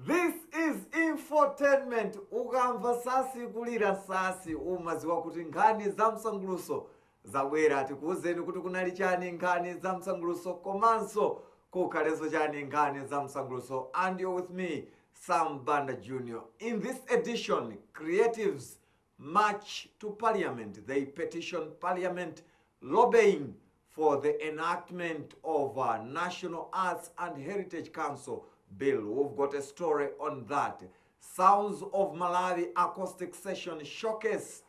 This is Infotainment. Ukamva sasi kulira sasi umaziwa kuti nkhani za msanguluso zabwera tikuwuzeni kuti kunali chani nkhani za msanguluso komanso kukhaleso chani nkhani za msanguluso. And you're with me, Sam Banda Jr. In this edition, creatives march to Parliament. They petition Parliament lobbying for the enactment of a National Arts and Heritage Council bill. We've got a story on that. Sounds of Malawi acoustic session showcase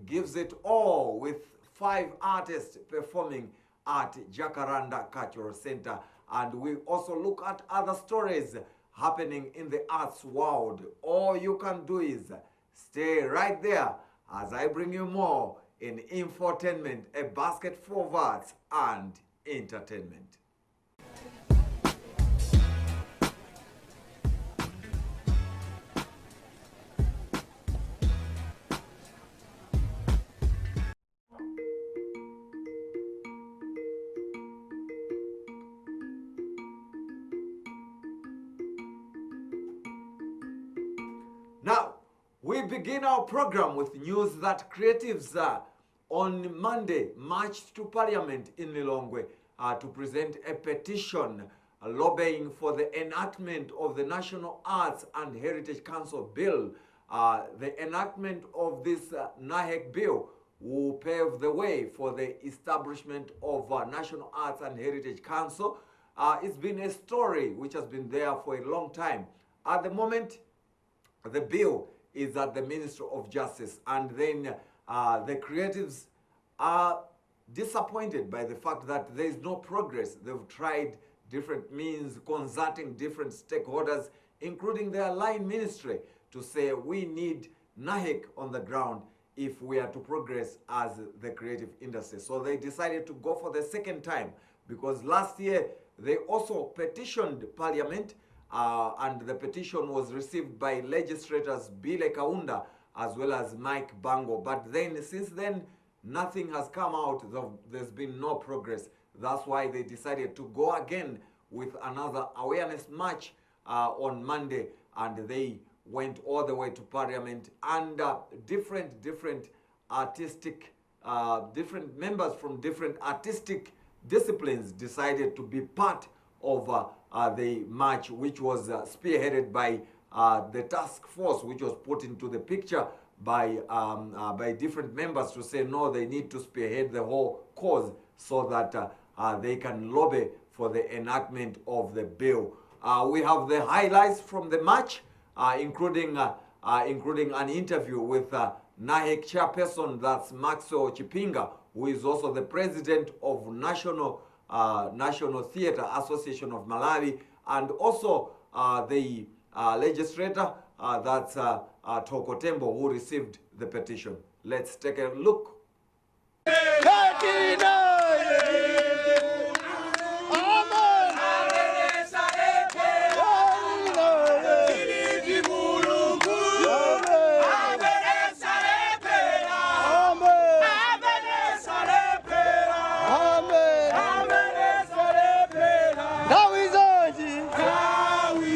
gives it all with 5 artists performing at Jacaranda Cultural Center. And we also look at other stories happening in the arts world. All you can do is stay right there as I bring you more in Infotainment, a basket full of arts and entertainment. Now, we begin our program with news that creatives on Monday marched to Parliament in Lilongwe to present a petition lobbying for the enactment of the National Arts and Heritage Council bill. The enactment of this NAHEC bill will pave the way for the establishment of National Arts and Heritage Council. It's been a story which has been there for a long time. At the moment, the bill is at the Ministry of Justice, and then the creatives are disappointed by the fact that there is no progress. They've tried different means, consulting different stakeholders, including their line ministry, to say we need NAHEC on the ground if we are to progress as the creative industry. So they decided to go for the second time, because last year they also petitioned Parliament, and the petition was received by legislators Bile Kaunda as well as Mike Bango. But then, since then, nothing has come out. There's been no progress. That's why they decided to go again with another awareness march on Monday, and they went all the way to Parliament. And different artistic, different members from different artistic disciplines decided to be part of the march, which was spearheaded by the task force, which was put into the picture by different members to say no, they need to spearhead the whole cause so that they can lobby for the enactment of the bill. We have the highlights from the march, including an interview with NAHEC chairperson, that's Maxwell Chipinga, who is also the president of National Theatre Association of Malawi, and also the legislator, that's Toko Tembo, who received the petition. Let's take a look.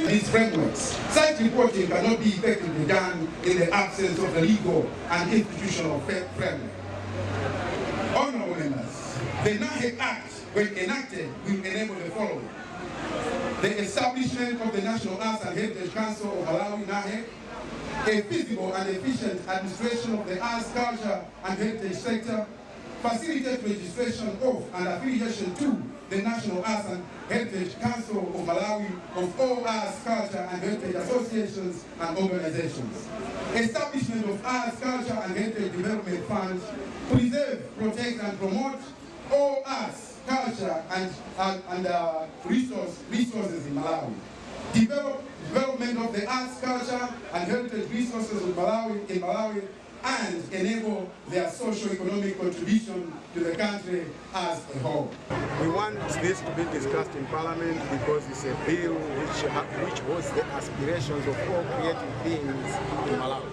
These frameworks, such reporting cannot be effectively done in the absence of a legal and institutional framework. Honorable members, the NAHEC Act, when enacted, will enable the following: the establishment of the National Arts and Heritage Council of Malawi, NAHEC, a feasible and efficient administration of the arts, culture, and heritage sector, facilitate registration of and affiliation to the National Arts and Heritage Council of Malawi of all arts, culture, and heritage associations and organizations. Establishment of arts, culture, and heritage development funds, preserve, protect, and promote all arts, culture, and resources in Malawi. Development of the arts, culture, and heritage resources of Malawi and enable their socio-economic contribution to the country as a whole. We want this to be discussed in Parliament because it's a bill which holds the aspirations of all creative beings in Malawi.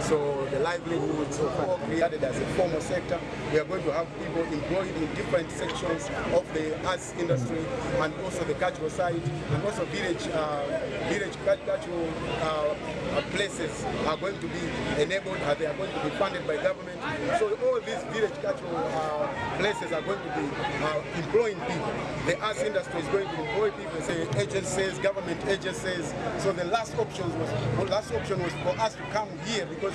So the livelihoods of all created as a formal sector, we are going to have people employed in different sections of the arts industry and also the cultural side, and also village cultural places are going to be enabled, they are going to be funded by government. So all these village cultural places are going to be employing people. The arts industry is going to employ people, say agencies, government agencies. So the last option was for us to come here because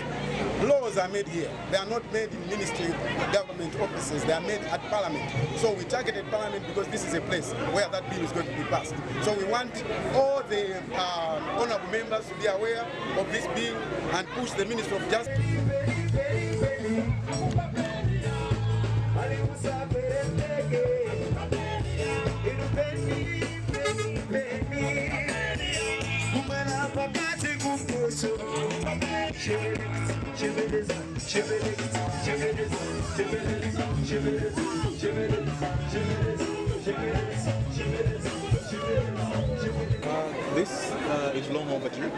laws are made here. They are not made in ministry, government offices. They are made at Parliament. So we targeted Parliament because this is a place where that bill is going to be passed. So we want all the honourable members to be aware of this bill and push the Minister of Justice. This is long overdue.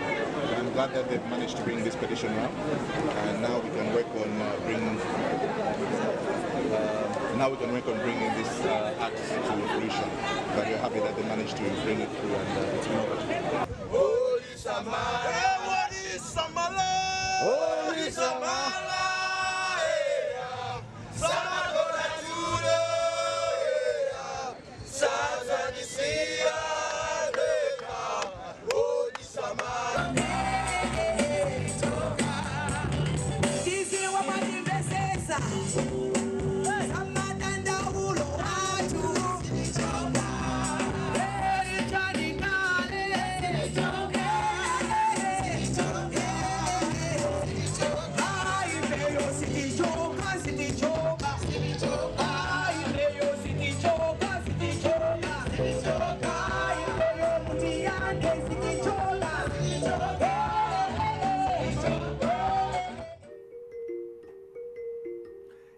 I'm glad that they've managed to bring this petition now, and now we can work on bringing this act to fruition. But we're happy that they managed to bring it through, and it's been overdue. Holy Samara, Holy Samara, Holy Samara.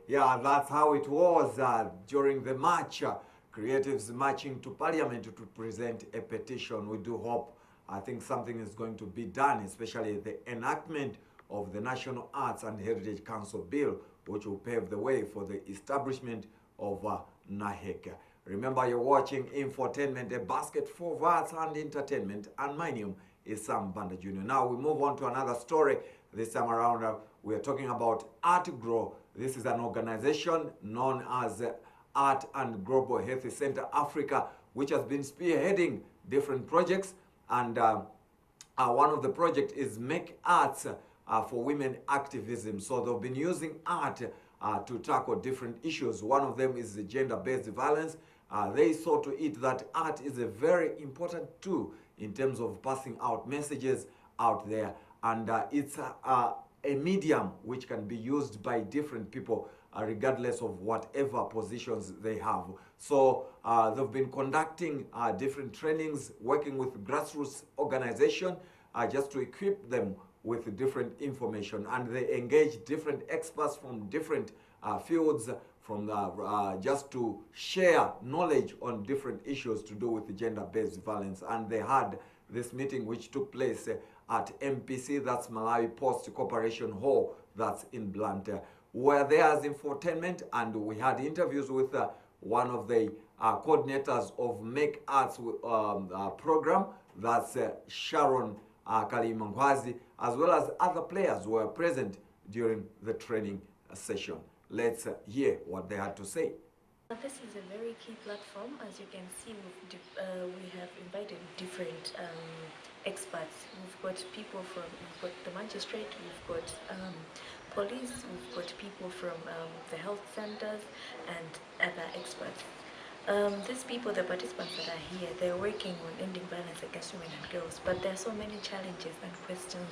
Yeah, that's how it was during the march. Creatives marching to Parliament to present a petition. We do hope, I think something is going to be done, especially the enactment of the National Arts and Heritage Council Bill, which will pave the way for the establishment of NAHEC. Remember, you're watching Infotainment, a basket full of arts and entertainment, and my name is Sam Banda Jr. Now we move on to another story. This time around, we are talking about ArtGrow. This is an organization known as Art and Global Health Center Africa, which has been spearheading different projects. And one of the projects is Make Arts for Women Activism. So they've been using art to tackle different issues. One of them is the gender-based violence. They saw to it that art is a very important tool in terms of passing out messages out there. And it's a medium which can be used by different people regardless of whatever positions they have. So they've been conducting different trainings, working with grassroots organization just to equip them with different information. And they engage different experts from different fields from just to share knowledge on different issues to do with gender-based violence. And they had this meeting which took place at MPC, that's Malawi Post Corporation Hall, that's in Blantyre. We're there as Infotainment, and we had interviews with one of the coordinators of Make Arts program, that's Sharon Kalimangwazi, as well as other players who were present during the training session. Let's hear what they had to say. This is a very key platform. As you can see, we have invited different experts. We've got we've got the magistrate, we've got police, we've got people from the health centers and other experts. These people, the participants that are here, they're working on ending violence against women and girls, but there are so many challenges and questions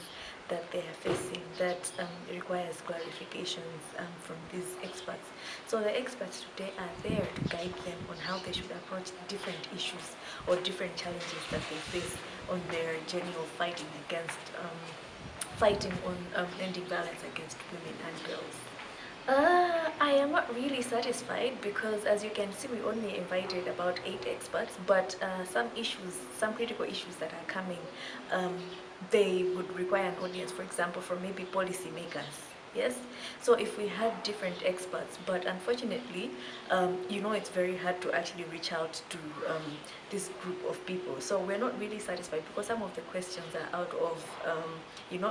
that they are facing that requires clarifications from these experts. So the experts today are there to guide them on how they should approach different issues or different challenges that they face on their journey of fighting against fighting on ending violence against women and girls. I am not really satisfied because, as you can see, we only invited about 8 experts, but some critical issues that are coming, they would require an audience, for example, from maybe policymakers. Yes, so if we had different experts, but unfortunately, it's very hard to actually reach out to this group of people. So we're not really satisfied because some of the questions are out of,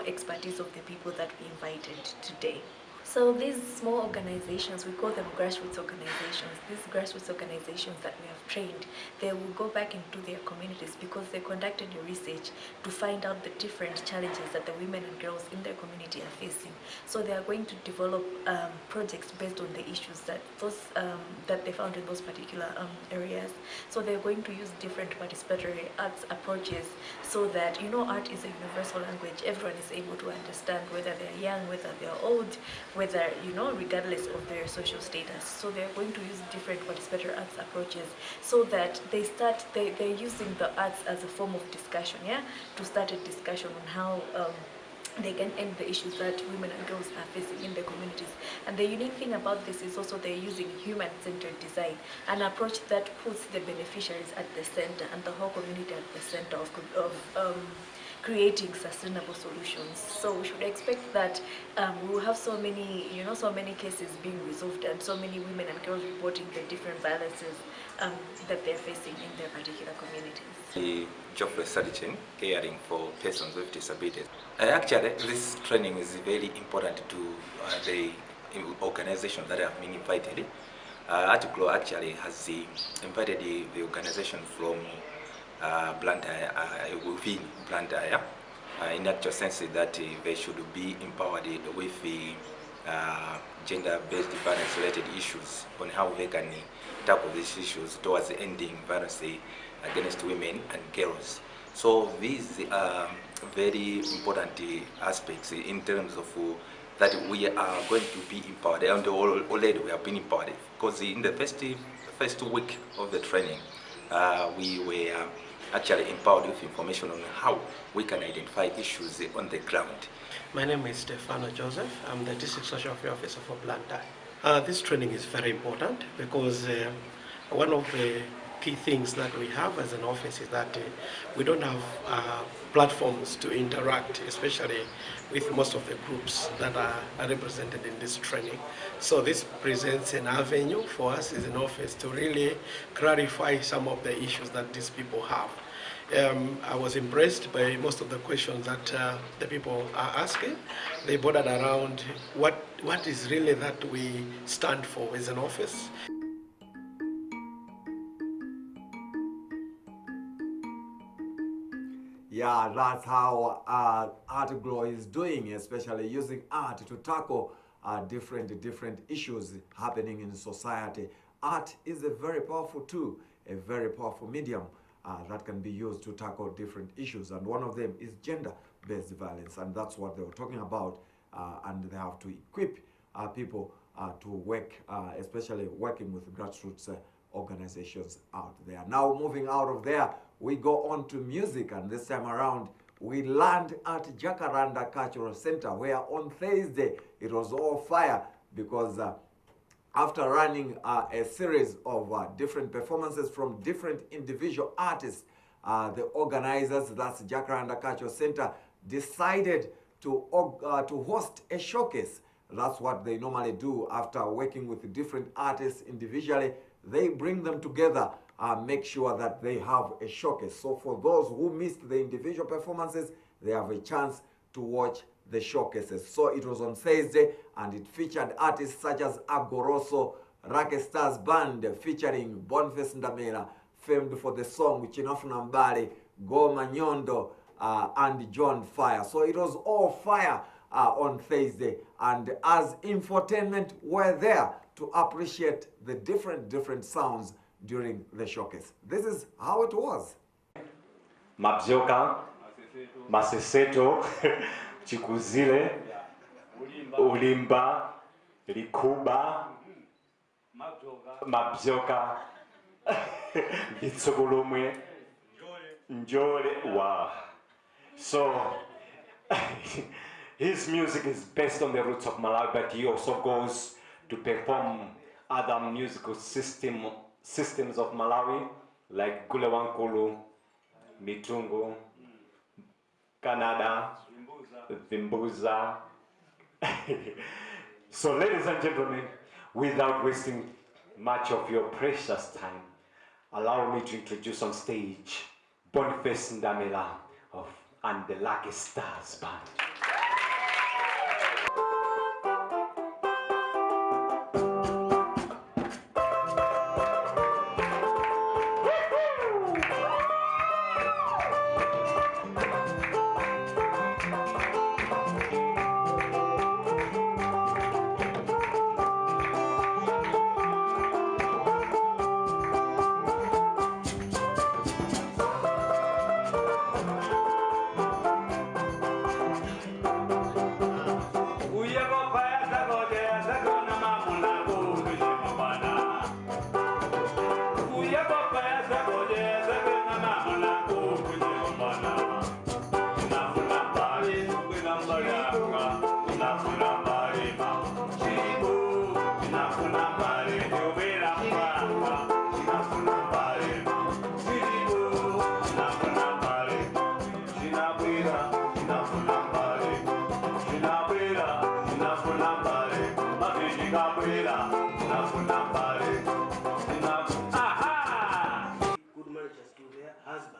expertise of the people that we invited today. So these small organizations, we call them grassroots organizations. These grassroots organizations that we have trained, they will go back into their communities because they conducted a research to find out the different challenges that the women and girls in their community are facing. So they are going to develop projects based on the issues that they found in those particular areas. So they're going to use different participatory arts approaches so that, art is a universal language. Everyone is able to understand, whether they're young, whether they're old, whether, regardless of their social status. So they're going to use different participatory arts approaches so that they're using the arts as a form of discussion, to start a discussion on how they can end the issues that women and girls are facing in their communities. And the unique thing about this is also they're using human-centered design, an approach that puts the beneficiaries at the center and the whole community at the center of creating sustainable solutions. So we should expect that we will have so many cases being resolved and so many women and girls reporting the different violences that they're facing in their particular communities. The Geoffrey Sarichin, caring for persons with disabilities. Actually, this training is very important to the organizations that have been invited. Article actually has invited the organization from Blantyre, within Blantyre, in actual sense that they should be empowered with the gender-based violence-related issues on how they can tackle these issues towards ending violence against women and girls. So these are very important aspects in terms of that we are going to be empowered, and already we have been empowered, because in the first week of the training, we were actually empowered with information on how we can identify issues on the ground. My name is Stefano Joseph. I'm the District Social Welfare Officer for Blantyre. This training is very important because one of the key things that we have as an office is that we don't have platforms to interact, especially with most of the groups that are represented in this training. So this presents an avenue for us as an office to really clarify some of the issues that these people have. I was impressed by most of the questions that the people are asking. They bordered around what is really that we stand for as an office. Yeah, that's how Art Glow is doing, especially using art to tackle different issues happening in society. Art is a very powerful tool, a very powerful medium that can be used to tackle different issues, and one of them is gender-based violence, and that's what they were talking about. And they have to equip people to work, especially working with grassroots organizations out there. Now, moving out of there, we go on to music, and this time around we land at Jacaranda Cultural Center, where on Thursday it was all fire because after running a series of different performances from different individual artists, the organizers, that's Jacaranda Cultural Center, decided to host a showcase. That's what they normally do after working with different artists individually. They bring them together, make sure that they have a showcase. So for those who missed the individual performances, they have a chance to watch the showcases. So it was on Thursday, and it featured artists such as Agoroso, Rake Stars Band, featuring Boniface Ndamela, famed for the song Chinafuna Mbale, Goma Nyondo, and John Fire. So it was all fire on Thursday, and as Infotainment were there to appreciate the different sounds during the showcase. This is how it was. Mabzoka, Maseseto, Chikuzile, Ulimba, Likuba, Mabzoka, Bitsogolomwe, Njole, wow. So, His music is based on the roots of Malawi, but he also goes to perform other musical systems of Malawi, like Gule Wankulu, Mitungu, Canada, Vimbuza. So ladies and gentlemen, without wasting much of your precious time, allow me to introduce on stage Boniface Ndamela and the Lucky Stars Band. Good managers to their husband.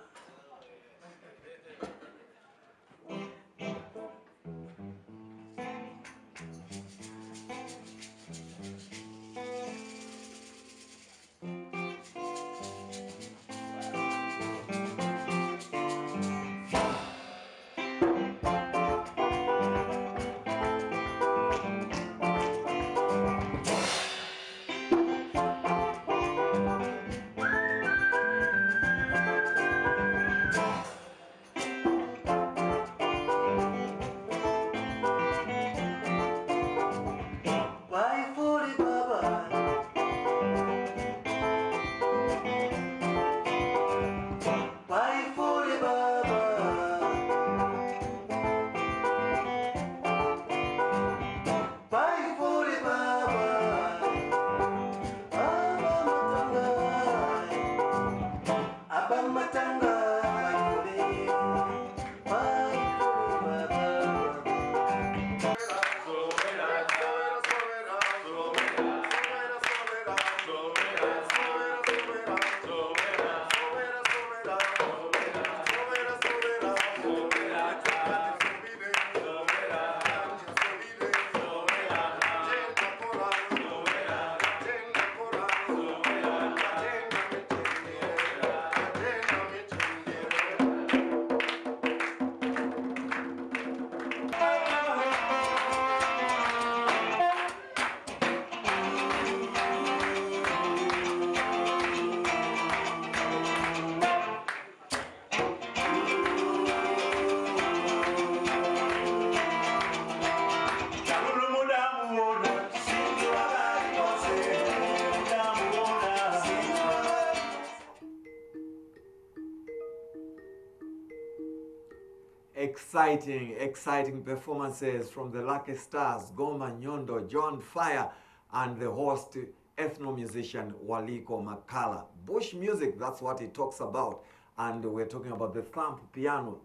Exciting performances from the Lucky Stars, Goma Nyondo, John Fire, and the host ethno-musician Waliko Makala. Bush music, that's what he talks about. And we're talking about the thump piano.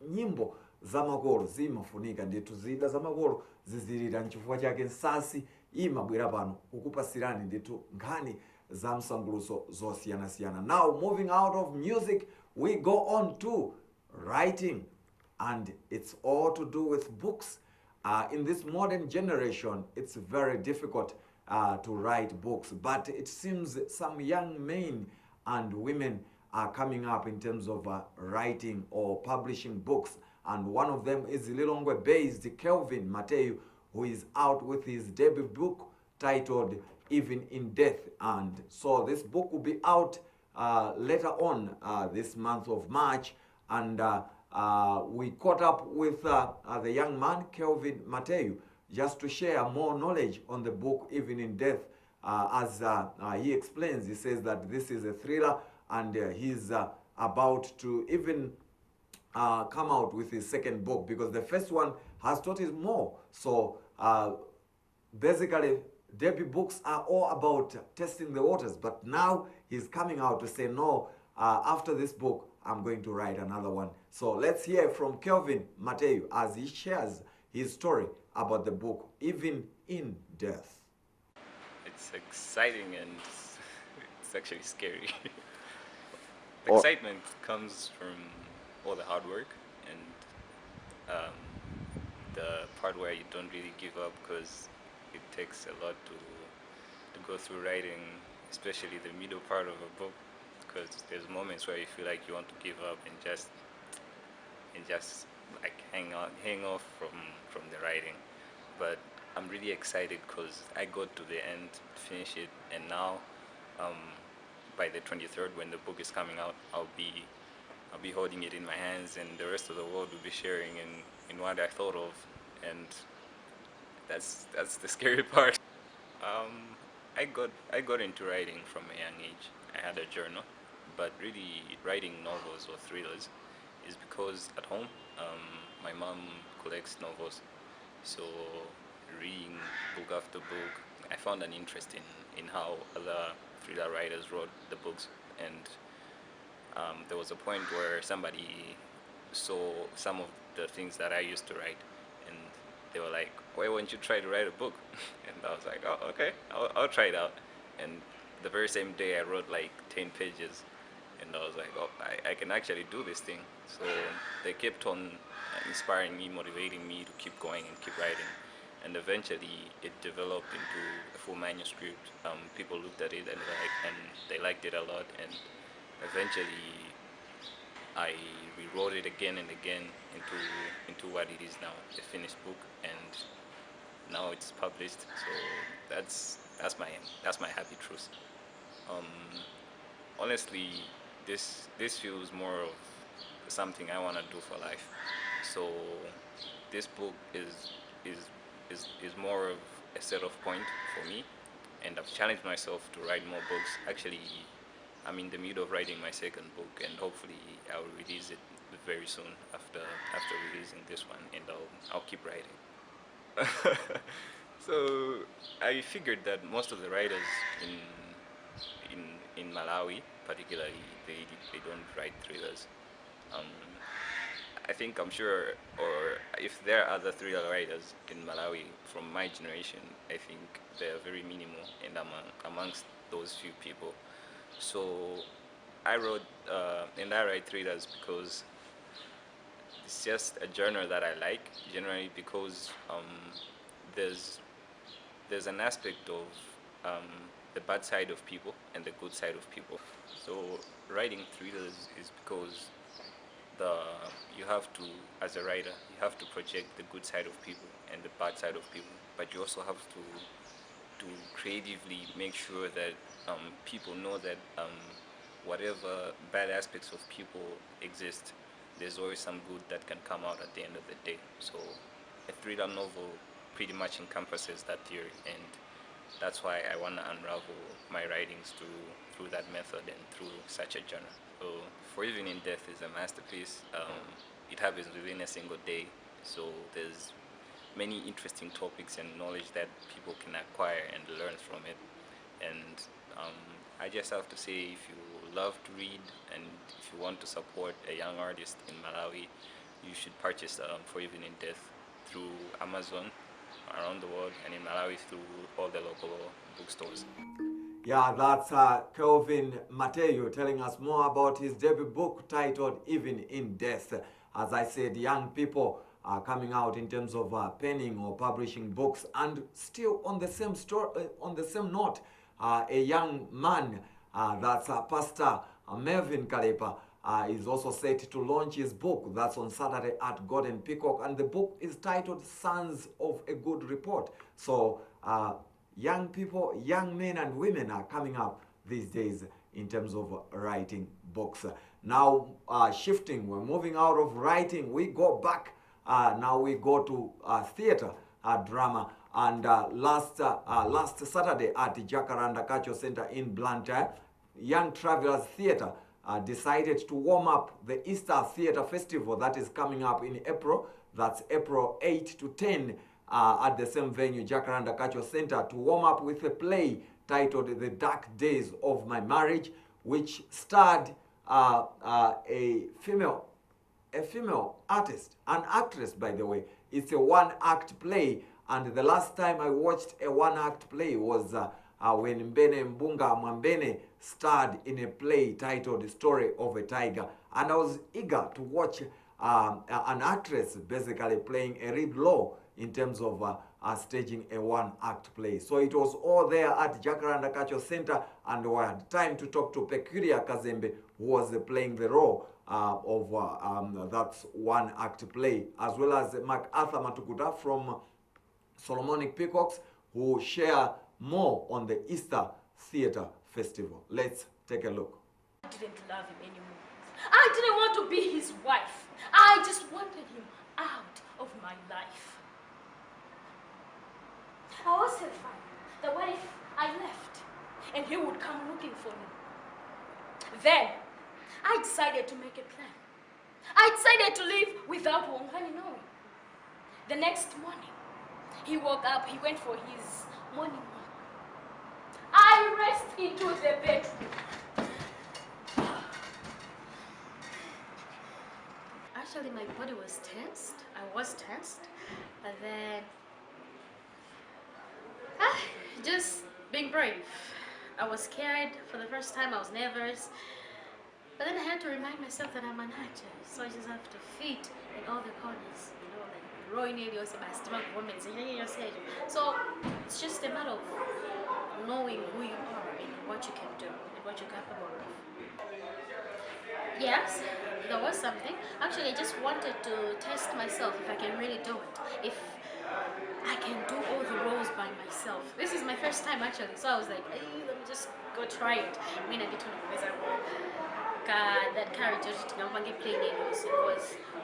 Nyimbo za magolo zimafunika nditu zida za magolo zizilira nchifukwa chake nsasi imabwera pano kukupasirani nditu nkhani za msanguluso zosiyana-siyana. Now moving out of music, we go on to writing. And it's all to do with books. In this modern generation, it's very difficult to write books. But it seems some young men and women are coming up in terms of writing or publishing books. And one of them is Lilongwe-based Kelvin Mateu, who is out with his debut book titled Even in Death. And so this book will be out later on this month of March. And we caught up with the young man, Kelvin Mateu, just to share more knowledge on the book, Even in Death. As he explains, he says that this is a thriller, and he's about to even come out with his second book, because the first one has taught him more. So basically, debut books are all about testing the waters, but now he's coming out to say, no, after this book, I'm going to write another one. So let's hear from Kelvin Mateo as he shares his story about the book, Even in Death. It's exciting and it's actually scary. The excitement comes from all the hard work and the part where you don't really give up, because it takes a lot to go through writing, especially the middle part of a book, because there's moments where you feel like you want to give up and just like hang off from the writing. But I'm really excited because I got to the end, finish it, and now by the 23rd, when the book is coming out, I'll be holding it in my hands, and the rest of the world will be sharing in what I thought of, and that's the scary part. I got into writing from a young age. I had a journal, but really writing novels or thrillers is because at home my mom collects novels, so reading book after book, I found an interest in how other thriller writers wrote the books, and there was a point where somebody saw some of the things that I used to write, and they were like, why won't you try to write a book? And I was like, oh, okay, I'll try it out. And the very same day I wrote like 10 pages, and I was like, oh, I can actually do this thing. So they kept on inspiring me, motivating me to keep going and keep writing. And eventually it developed into a full manuscript. People looked at it and they liked it a lot, and eventually I rewrote it again and again into what it is now, a finished book, and now it's published. So that's my happy truth. Honestly, this feels more of something I want to do for life. So this book is more of a set of point for me, and I've challenged myself to write more books. Actually, I'm in the middle of writing my second book, and hopefully I'll release it very soon after releasing this one, and I'll keep writing. So I figured that most of the writers in Malawi, particularly, they don't write thrillers. I'm sure, or if there are other thriller writers in Malawi from my generation, I think they're very minimal and amongst those few people. So I wrote and I write thrillers because it's just a genre that I like, generally because there's an aspect of the bad side of people and the good side of people. So writing thrillers is because you have to, as a writer, you have to project the good side of people and the bad side of people, but you also have to creatively make sure that people know that whatever bad aspects of people exist, there's always some good that can come out at the end of the day. So a thriller novel pretty much encompasses that theory, and that's why I want to unravel my writings through that method and through such a genre. So For Even in Death is a masterpiece. It happens within a single day, so there's many interesting topics and knowledge that people can acquire and learn from it. And I just have to say, if you love to read and if you want to support a young artist in Malawi, you should purchase For Even in Death through Amazon around the world, and in Malawi through all the local bookstores. Yeah, that's Kelvin Mateo telling us more about his debut book titled Even in Death. As I said, young people are coming out in terms of penning or publishing books. And still on the same story, on the same note, a young man, that's Pastor Melvin Kalepa, is also set to launch his book. That's on Saturday at Golden Peacock, and the book is titled Sons of a Good Report. So young people, young men and women are coming up these days in terms of writing books. Now shifting, we're moving out of writing, we go back, now we go to theater, drama. And last Saturday at the Jacaranda Cultural Center in Blantyre, Young Travelers Theatre decided to warm up the Easter Theatre Festival that is coming up in April That's April 8 to 10 at the same venue, Jacaranda Cultural Center, to warm up with a play titled The Dark Days of My Marriage, which starred a female artist, an actress, by the way. It's a one-act play, and the last time I watched a one-act play was when Mbene Mbunga Mwambene starred in a play titled Story of a Tiger, and I was eager to watch an actress basically playing a lead role in terms of staging a one-act play. So it was all there at Jacaranda Cultural Center, and we had time to talk to Peculiar Kazembe, who was playing the role of that one-act play, as well as MacArthur Matukuta from Solomonic Peacocks, who share more on the Easter Theatre Festival. Let's take a look. I didn't love him anymore. I didn't want to be his wife. I just wanted him out of my life. I was terrified that what if I left and he would come looking for me? Then I decided to make a plan. I decided to leave without Wongani knowing. The next morning, he woke up, he went for his morning walk. I raced into the bedroom. Actually, my body was tensed. I was tensed. But then, just being brave. I was scared for the first time. I was nervous. But then I had to remind myself that I'm an actor. So I just have to fit in all the corners. You know, like Roy Neil, Sebastian, women. So it's just a matter of knowing who you are and what you can do and what you're capable of. Yes, there was something. Actually, I just wanted to test myself if I can really do it. If I can do all the roles by myself. This is my first time actually, so I was like, hey, let me just go try it. I mean, I did that character because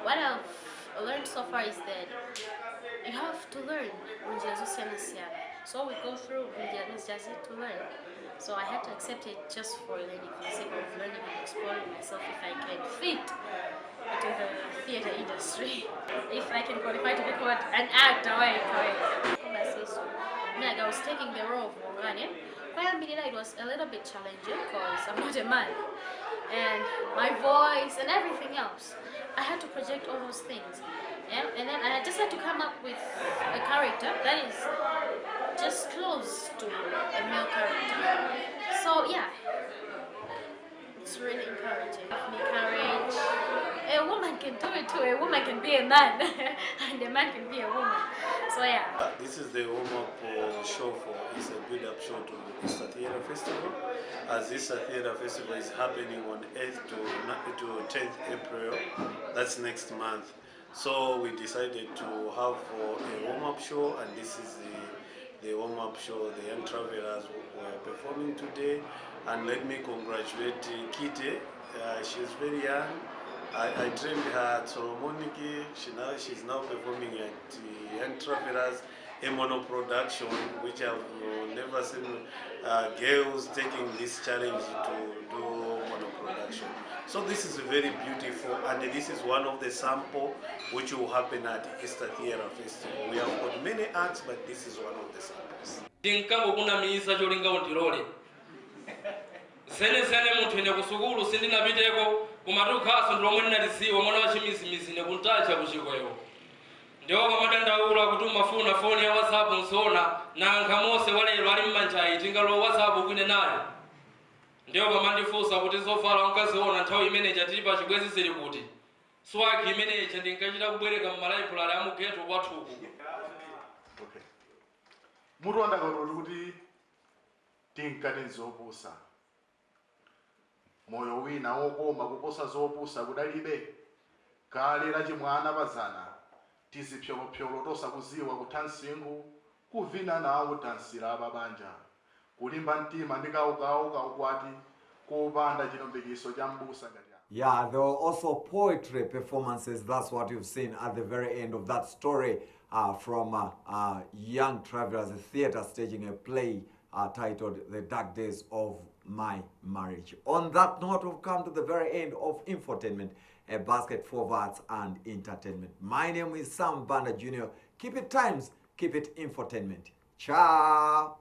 what I've learned so far is that you have to learn. So we go through to learn. So I had to accept it just for learning, for the sake of learning and exploring myself if I can fit into the theatre industry. If I can qualify to be called an actor, I was taking the role of Wongane. It was a little bit challenging because I'm not a man. And my voice and everything else, I had to project all those things. Yeah? And then I just had to come up with a character that is just close to a male character. So yeah, it's really encouraging. Give me courage. A woman can do it too. A woman can be a man, and a man can be a woman. So yeah. This is the warm-up show for it's a build-up show to Easter Theatre Festival. As Easter Theatre Festival is happening on 8th to 10th April, that's next month. So we decided to have a warm-up show, and this is the warm-up show. The young travelers were performing today, and let me congratulate Kite. She's very young. I trained her at Solomonic. She's now performing at Young Travelers, a mono production, which I've never seen girls taking this challenge to do mono production. So this is very beautiful, and this is one of the sample which will happen at Easter Theatre Festival. We have got many acts, but this is one of the samples. kumatukaso ndilomwe ndinalisiwa mwana wachimizimizi nekuntacha kuchikoyo ndiwo kamadandaula kuti umafuna foni ya WhatsApp nsona nankha mose walero ali mmanjayi tingalo WhatsApp kwine nayo ndiwo kamandifunsa kuti zovala unkaziona nthawi imeneja tili pa chibwezi zili kuti swaki imeneja ndinkachita kubwereka mmalayibrari amugeto kwathuku. Okay. Mutu wandakatoli kuti tinkati zopusa moyo wina wokoma kuposa zopusa kudalibe kale la chimwana pazana tizipyolopyolo tosakuziwa kuthansingu kuvina nawo tansira babanja kulimba mtima ndikaukawo kaukwati kupanda chinombekiso cha mbusa ngati. Yeah, there were also poetry performances. That's what you've seen at the very end of that story from Young Travelers Theatre staging a play titled The Dark Days of my marriage. On that note, we've come to the very end of Infotainment, a basket for arts and entertainment. My name is Sam Banda Jr. Keep it times, keep it Infotainment. Ciao!